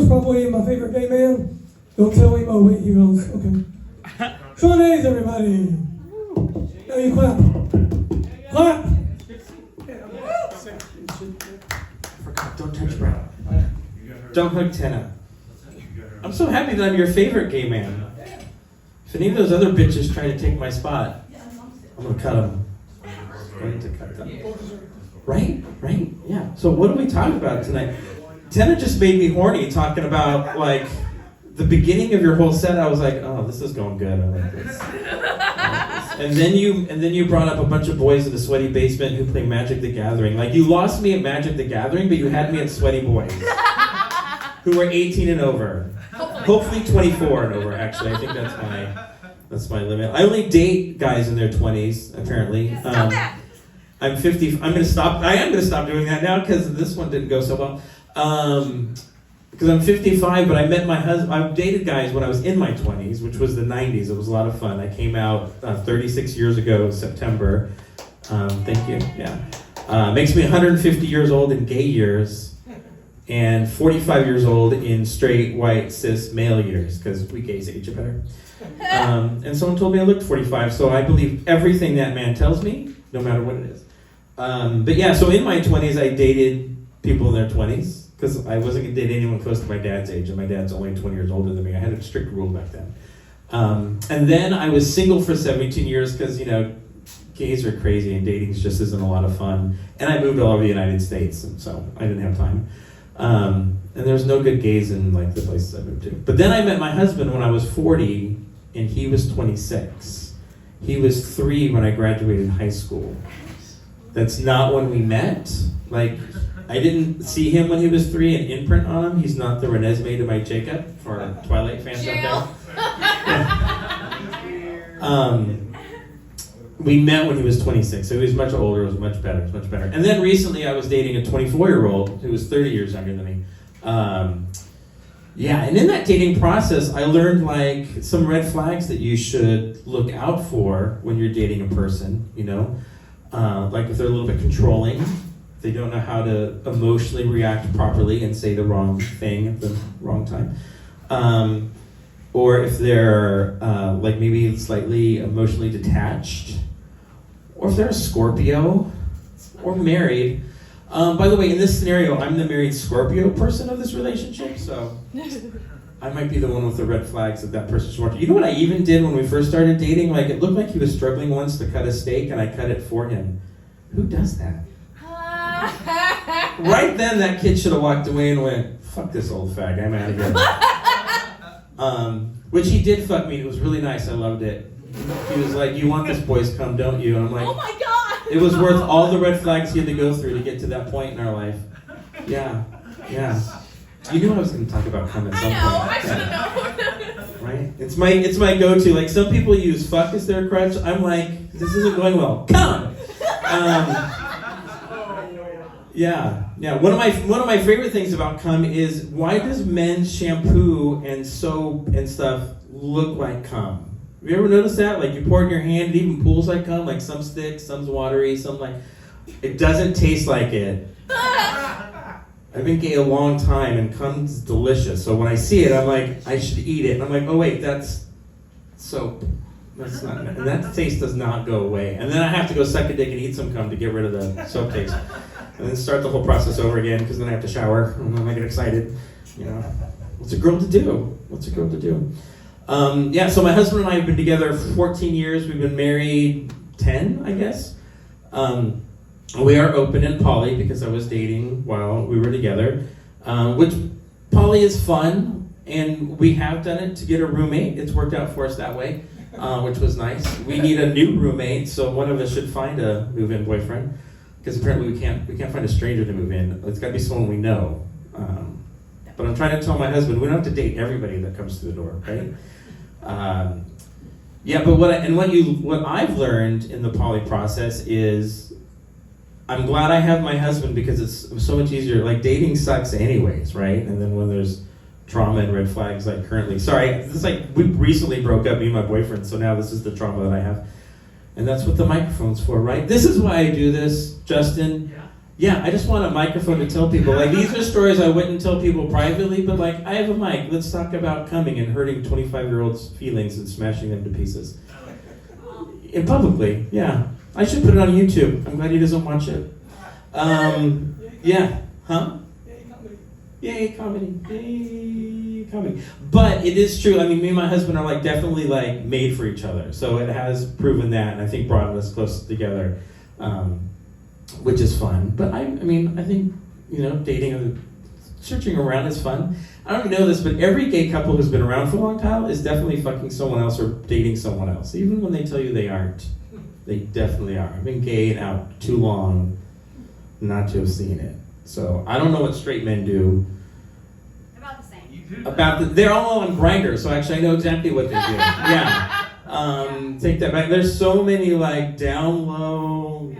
probably my favorite gay man. Don't tell him. Oh, wait, he goes, okay. Sean Hayes, everybody. Now you clap. Clap. I forgot, don't touch Brad. Don't hug Tenna. I'm so happy that I'm your favorite gay man. If any of those other bitches try to take my spot, I'm gonna cut them. I'm going to cut them. Right? Yeah. So what are we talking about tonight? Tenna just made me horny talking about, like, the beginning of your whole set. I was like, oh, this is going good. I like this. And then you brought up a bunch of boys in the sweaty basement who play Magic the Gathering. Like, you lost me at Magic the Gathering, but you had me at sweaty boys who were 18 and over. Hopefully 24 and over, actually. I think that's my limit. I only date guys in their 20s, apparently. I'm 50. I am gonna stop doing that now because this one didn't go so well. Because I'm 55, but I met my husband. I dated guys when I was in my 20s, which was the 90s. It was a lot of fun. I came out 36 years ago, September. Thank you. Yeah. Makes me 150 years old in gay years, and 45 years old in straight, white, cis, male years, because we gays age better. And someone told me I looked 45, so I believe everything that man tells me, no matter what it is. But yeah, so in my 20s, I dated people in their 20s, because I wasn't going to date anyone close to my dad's age, and my dad's only 20 years older than me. I had a strict rule back then. And then I was single for 17 years, because, gays are crazy, and dating just isn't a lot of fun. And I moved all over the United States, and so I didn't have time. And there's no good gays in, like, the places I moved to. But then I met my husband when I was 40, and he was 26. He was 3 when I graduated high school. That's not when we met. Like, I didn't see him when he was 3 and imprint on him. He's not the Renesmee to my Jacob, for our Twilight fans out there. We met when he was 26, so he was much older. It was much better. And then recently I was dating a 24-year-old who was 30 years younger than me. Yeah, and in that dating process, I learned, like, some red flags that you should look out for when you're dating a person, like if they're a little bit controlling, they don't know how to emotionally react properly and say the wrong thing at the wrong time. Or if they're like maybe slightly emotionally detached, or if they're a Scorpio, or married. By the way, in this scenario, I'm the married Scorpio person of this relationship, so I might be the one with the red flags that person's watching. You know what I even did when we first started dating? Like, it looked like he was struggling once to cut a steak, and I cut it for him. Who does that? Right then, that kid should have walked away and went, fuck this old fag, I'm out of here. Which he did fuck me, it was really nice, I loved it. He was like, you want this boy's cum, don't you? And I'm like, oh my God! It was worth all the red flags he had to go through to get to that point in our life. Yeah. You knew I was going to talk about cum at some point. I should have known. Right? It's my go-to. Like, some people use fuck as their crutch. I'm like, this isn't going well. Cum! Yeah. One of my favorite things about cum is, why does men's shampoo and soap and stuff look like cum? Have you ever noticed that? Like, you pour it in your hand, it even pools like cum. Like, some sticks, some's watery, some like... It doesn't taste like it. I've been gay a long time, and cum's delicious. So when I see it, I'm like, I should eat it. And I'm like, oh wait, that's soap. That's not... And that taste does not go away. And then I have to go suck a dick and eat some cum to get rid of the soap taste. And then start the whole process over again, because then I have to shower, and then I get excited. What's a girl to do? So my husband and I have been together for 14 years. We've been married 10, I guess. We are open and poly, because I was dating while we were together. Which, poly is fun, and we have done it to get a roommate. It's worked out for us that way, which was nice. We need a new roommate, so one of us should find a move-in boyfriend. Because apparently we can't find a stranger to move in. It's got to be someone we know. But I'm trying to tell my husband, we don't have to date everybody that comes through the door, right? But what I've learned in the poly process is, I'm glad I have my husband, because it's so much easier. Like, dating sucks anyways, right? And then when there's trauma and red flags, like currently, we recently broke up, me and my boyfriend, so now this is the trauma that I have. And that's what the microphone's for, right? This is why I do this, Justin. Yeah, I just want a microphone to tell people. Like, these are stories I wouldn't tell people privately, but like, I have a mic. Let's talk about coming and hurting 25-year-olds' feelings and smashing them to pieces. In publicly, yeah. I should put it on YouTube. I'm glad he doesn't watch it. Yeah. Huh? Yay, comedy. Yay, comedy. But it is true. I mean, me and my husband are like definitely like made for each other. So it has proven that, and I think brought us close together. Which is fun. But I mean, I think, dating and searching around is fun. I don't know this, but every gay couple who's been around for a long time is definitely fucking someone else or dating someone else. Even when they tell you they aren't. They definitely are. I've been gay and out too long not to have seen it. So I don't know what straight men do. About the same. They're all on Grindr, so actually I know exactly what they do. Yeah. Take that back. There's so many like down low.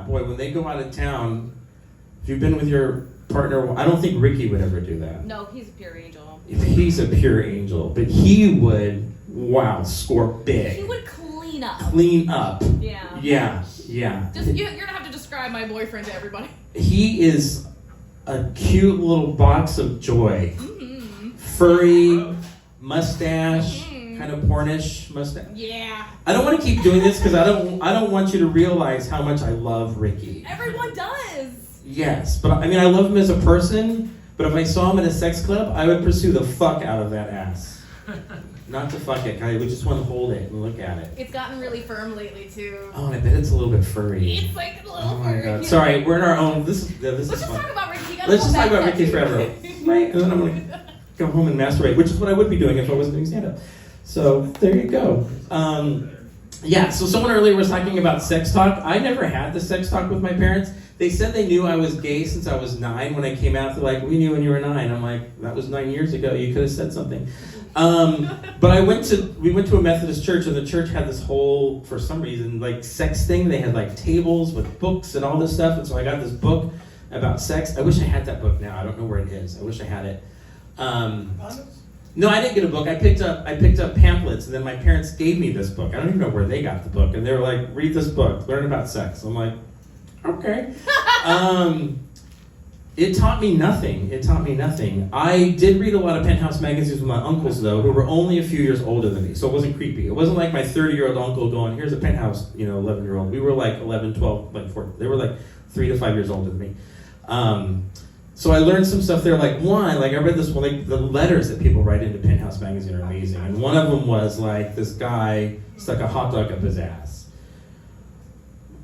Boy, when they go out of town, if you've been with your partner, I don't think Ricky would ever do that. No, he's a pure angel. He's a pure angel, but he would, score big. He would clean up. Clean up. Yeah. Yeah. Just you're gonna have to describe my boyfriend to everybody. He is a cute little box of joy. Mm-hmm. Furry, mustache, kind of pornish mustache. Yeah. I don't want to keep doing this because I don't want you to realize how much I love Ricky. Everyone does. Yes, but I mean I love him as a person, but if I saw him in a sex club, I would pursue the fuck out of that ass. Not to fuck it, I would just want to hold it and look at it. It's gotten really firm lately too. Oh, and I bet it's a little bit furry. It's like a little Oh my furry. god. Sorry, we're in our own. This Let's is just fun. talk about Ricky. Let's just talk about Ricky forever. Right? And then I'm gonna go home and masturbate, which is what I would be doing if I wasn't doing stand-up. So there you go. So someone earlier was talking about sex talk. I never had the sex talk with my parents. They said they knew I was gay since I was 9 when I came out. They're like, we knew when you were 9. I'm like, that was 9 years ago. You could have said something. But we went to a Methodist church, and the church had this whole, for some reason, like sex thing. They had like tables with books and all this stuff. And so I got this book about sex. I wish I had that book now. I don't know where it is. I wish I had it. No, I didn't get a book. I picked up pamphlets, and then my parents gave me this book. I don't even know where they got the book, and they were like, "Read this book, learn about sex." I'm like, "Okay." It taught me nothing. I did read a lot of Penthouse magazines with my uncles, though, who were only a few years older than me, so it wasn't creepy. It wasn't like my 30-year-old uncle going, "Here's a Penthouse, 11-year-old." We were like 11, 12, like 14. They were like 3 to 5 years older than me. So I learned some stuff there, like I read this one, like the letters that people write into Penthouse magazine are amazing. And one of them was like, this guy stuck a hot dog up his ass.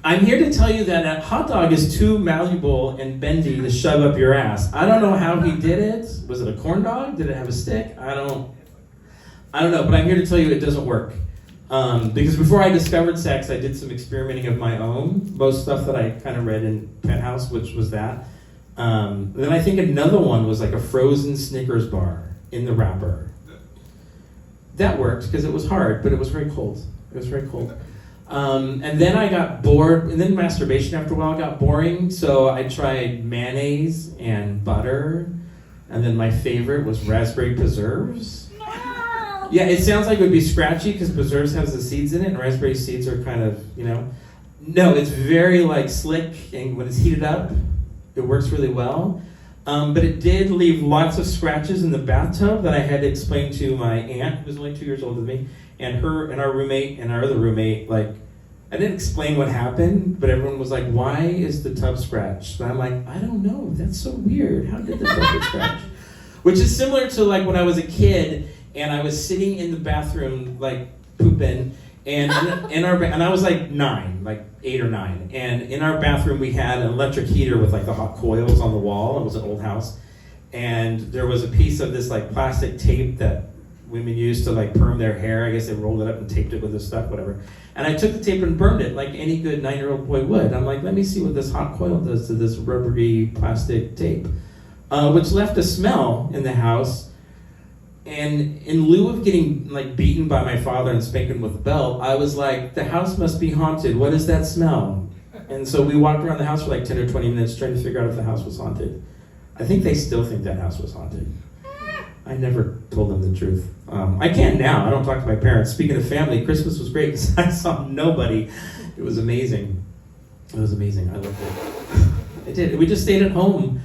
I'm here to tell you that a hot dog is too malleable and bendy to shove up your ass. I don't know how he did it. Was it a corn dog? Did it have a stick? I don't know, but I'm here to tell you it doesn't work. Because before I discovered sex, I did some experimenting of my own. Most stuff that I kind of read in Penthouse, which was that. Then I think another one was like a frozen Snickers bar in the wrapper. That worked because it was hard, but it was very cold. And then I got bored, and then masturbation after a while got boring, so I tried mayonnaise and butter, and then my favorite was raspberry preserves. No. Yeah, it sounds like it would be scratchy because preserves has the seeds in it, and raspberry seeds are kind of, No, it's very like slick, and when it's heated up, it works really well. But it did leave lots of scratches in the bathtub that I had to explain to my aunt, who was only 2 years older than me, and her and our roommate and our other roommate. Like, I didn't explain what happened, but everyone was like, "Why is the tub scratched?" And I'm like, "I don't know. That's so weird. How did the tub get scratched?" Which is similar to like when I was a kid and I was sitting in the bathroom like pooping. And and I was like 9, like 8 or 9. And in our bathroom we had an electric heater with like the hot coils on the wall. It was an old house. And there was a piece of this like plastic tape that women used to like perm their hair. I guess they rolled it up and taped it with this stuff, whatever. And I took the tape and burned it like any good 9-year-old boy would. I'm like, let me see what this hot coil does to this rubbery plastic tape. Which left a smell in the house. And in lieu of getting like beaten by my father and spanking with a belt, I was like, the house must be haunted. What is that smell? And so we walked around the house for like 10 or 20 minutes trying to figure out if the house was haunted. I think they still think that house was haunted. I never told them the truth. I can now. I don't talk to my parents. Speaking of family, Christmas was great because I saw nobody. It was amazing. I loved it. I did. We just stayed at home.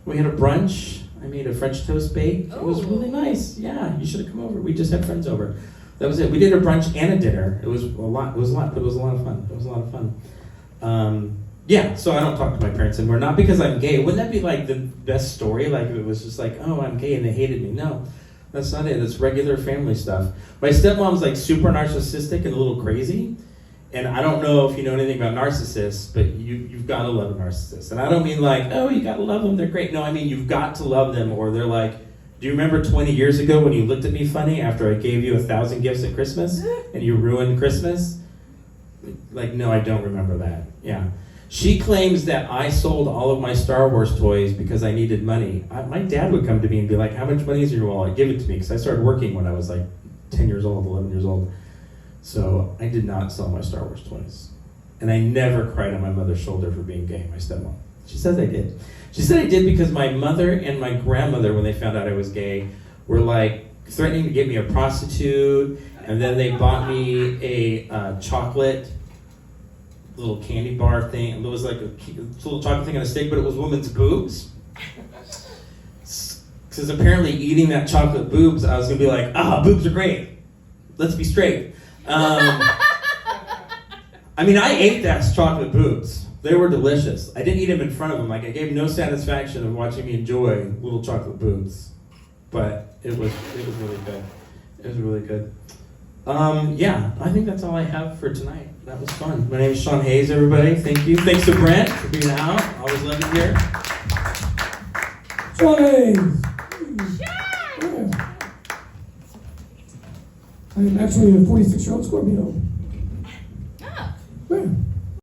We had a brunch. I made a French toast bake. It was really nice. Yeah, you should have come over. We just had friends over. That was it. We did a brunch and a dinner. It was a lot. It was a lot, but it was a lot of fun. It was a lot of fun. Yeah, so I don't talk to my parents anymore. Not because I'm gay. Wouldn't that be like the best story? Like if it was just like, oh, I'm gay and they hated me. No, that's not it. It's regular family stuff. My stepmom's like super narcissistic and a little crazy. And I don't know if you know anything about narcissists, but you've got to love a narcissist. And I don't mean like, oh, you got to love them, they're great. No, I mean you've got to love them, or they're like, do you remember 20 years ago when you looked at me funny after I gave you 1,000 gifts at Christmas and you ruined Christmas? Like, no, I don't remember that. Yeah. She claims that I sold all of my Star Wars toys because I needed money. My dad would come to me and be like, how much money is in your wallet? Give it to me, because I started working when I was like 10 years old, 11 years old. So I did not sell my Star Wars toys. And I never cried on my mother's shoulder for being gay, my stepmom. She says I did. She said I did because my mother and my grandmother, when they found out I was gay, were like threatening to get me a prostitute, and then they bought me a chocolate little candy bar thing. It was like a little chocolate thing on a stick, but it was women's boobs. Because apparently eating that chocolate boobs, I was going to be like, boobs are great. Let's be straight. I mean, I ate that chocolate boobs. They were delicious. I didn't eat them in front of them. Like, I gave no satisfaction of watching me enjoy little chocolate boobs. But it was really good. It was really good. Yeah, I think that's all I have for tonight. That was fun. My name is Sean Hayes, everybody. Thank you. Thanks to Brent for being out. Always love you here. Sean Hayes. Yeah. I am actually a 46-year-old Scorpio.